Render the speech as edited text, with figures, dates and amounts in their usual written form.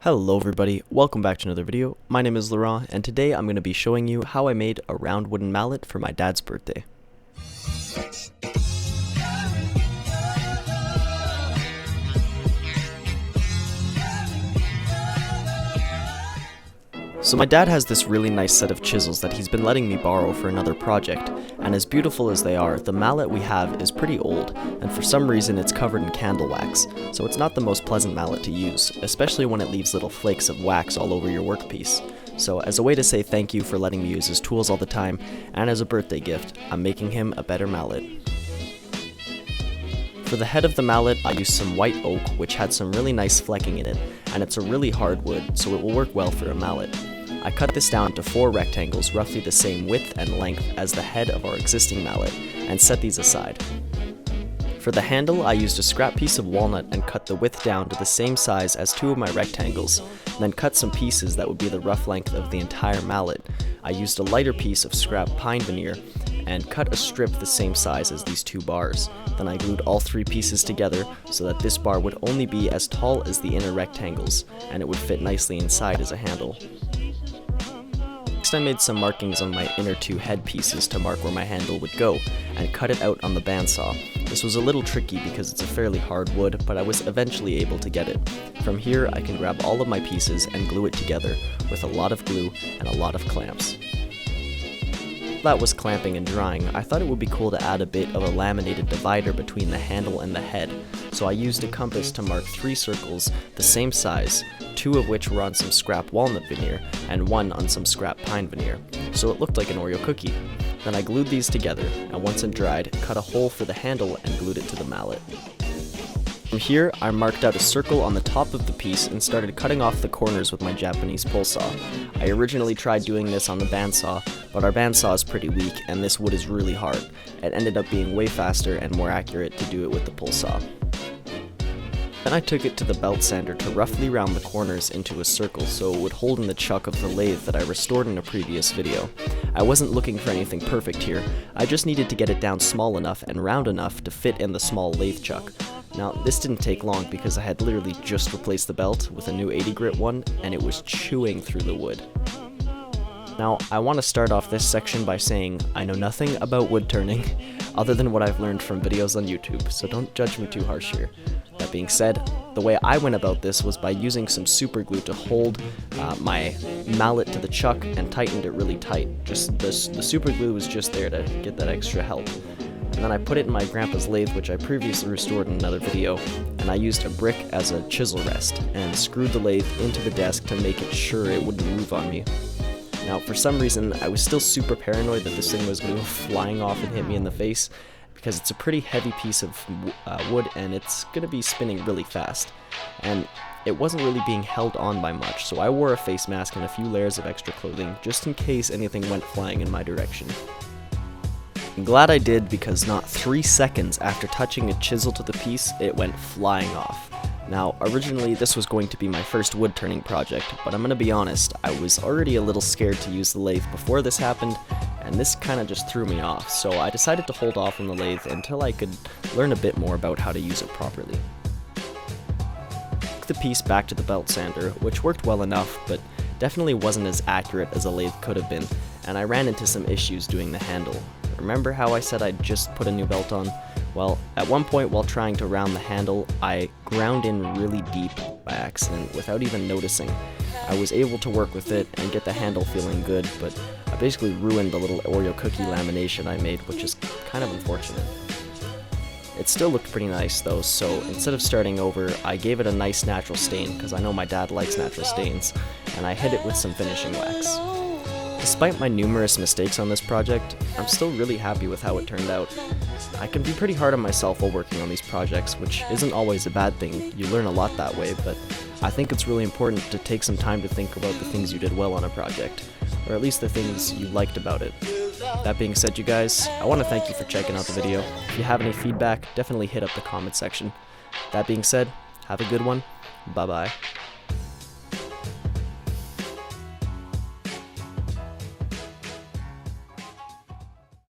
Hello everybody, welcome back to another video. My name is Laurent, and today I'm going to be showing you how I made a round wooden mallet for my dad's birthday. So my dad has this really nice set of chisels that he's been letting me borrow for another project, and as beautiful as they are, the mallet we have is pretty old, and for some reason it's covered in candle wax, so it's not the most pleasant mallet to use, especially when it leaves little flakes of wax all over your workpiece. So as a way to say thank you for letting me use his tools all the time, and as a birthday gift, I'm making him a better mallet. For the head of the mallet, I used some white oak, which had some really nice flecking in it, and it's a really hard wood, so it will work well for a mallet. I cut this down to 4 rectangles roughly the same width and length as the head of our existing mallet, and set these aside. For the handle, I used a scrap piece of walnut and cut the width down to the same size as 2 of my rectangles, then cut some pieces that would be the rough length of the entire mallet. I used a lighter piece of scrap pine veneer and cut a strip the same size as these 2 bars. Then I glued all 3 pieces together so that this bar would only be as tall as the inner rectangles, and it would fit nicely inside as a handle. Next, I made some markings on my inner 2 head pieces to mark where my handle would go, and cut it out on the bandsaw. This was a little tricky because it's a fairly hard wood, but I was eventually able to get it. From here, I can grab all of my pieces and glue it together with a lot of glue and a lot of clamps. While that was clamping and drying, I thought it would be cool to add a bit of a laminated divider between the handle and the head, so I used a compass to mark 3 circles the same size, 2 of which were on some scrap walnut veneer, and 1 on some scrap pine veneer, so it looked like an Oreo cookie. Then I glued these together, and once it dried, cut a hole for the handle and glued it to the mallet. From here, I marked out a circle on the top of the piece and started cutting off the corners with my Japanese pull saw. I originally tried doing this on the bandsaw, but our bandsaw is pretty weak and this wood is really hard. It ended up being way faster and more accurate to do it with the pull saw. Then I took it to the belt sander to roughly round the corners into a circle so it would hold in the chuck of the lathe that I restored in a previous video. I wasn't looking for anything perfect here, I just needed to get it down small enough and round enough to fit in the small lathe chuck. Now, this didn't take long because I had literally just replaced the belt with a new 80 grit one, and it was chewing through the wood. Now, I want to start off this section by saying I know nothing about wood turning, other than what I've learned from videos on YouTube, so don't judge me too harsh here. That being said, the way I went about this was by using some super glue to hold my mallet to the chuck and tightened it really tight. Just the super glue was just there to get that extra help. And then I put it in my grandpa's lathe, which I previously restored in another video, and I used a brick as a chisel rest, and screwed the lathe into the desk to make it sure it wouldn't move on me. Now, for some reason, I was still super paranoid that this thing was going to go flying off and hit me in the face, because it's a pretty heavy piece of wood, and it's going to be spinning really fast. And it wasn't really being held on by much, so I wore a face mask and a few layers of extra clothing, just in case anything went flying in my direction. I'm glad I did, because not 3 seconds after touching a chisel to the piece, it went flying off. Now, originally this was going to be my first wood turning project, but I'm gonna be honest, I was already a little scared to use the lathe before this happened, and this kinda just threw me off, so I decided to hold off on the lathe until I could learn a bit more about how to use it properly. I took the piece back to the belt sander, which worked well enough, but definitely wasn't as accurate as a lathe could have been, and I ran into some issues doing the handle. Remember how I said I'd just put a new belt on? Well, at one point while trying to round the handle, I ground in really deep by accident without even noticing. I was able to work with it and get the handle feeling good, but I basically ruined the little Oreo cookie lamination I made, which is kind of unfortunate. It still looked pretty nice though, so instead of starting over, I gave it a nice natural stain, because I know my dad likes natural stains, and I hit it with some finishing wax. Despite my numerous mistakes on this project, I'm still really happy with how it turned out. I can be pretty hard on myself while working on these projects, which isn't always a bad thing. You learn a lot that way, but I think it's really important to take some time to think about the things you did well on a project, or at least the things you liked about it. That being said, you guys, I want to thank you for checking out the video. If you have any feedback, definitely hit up the comment section. That being said, have a good one. Bye-bye.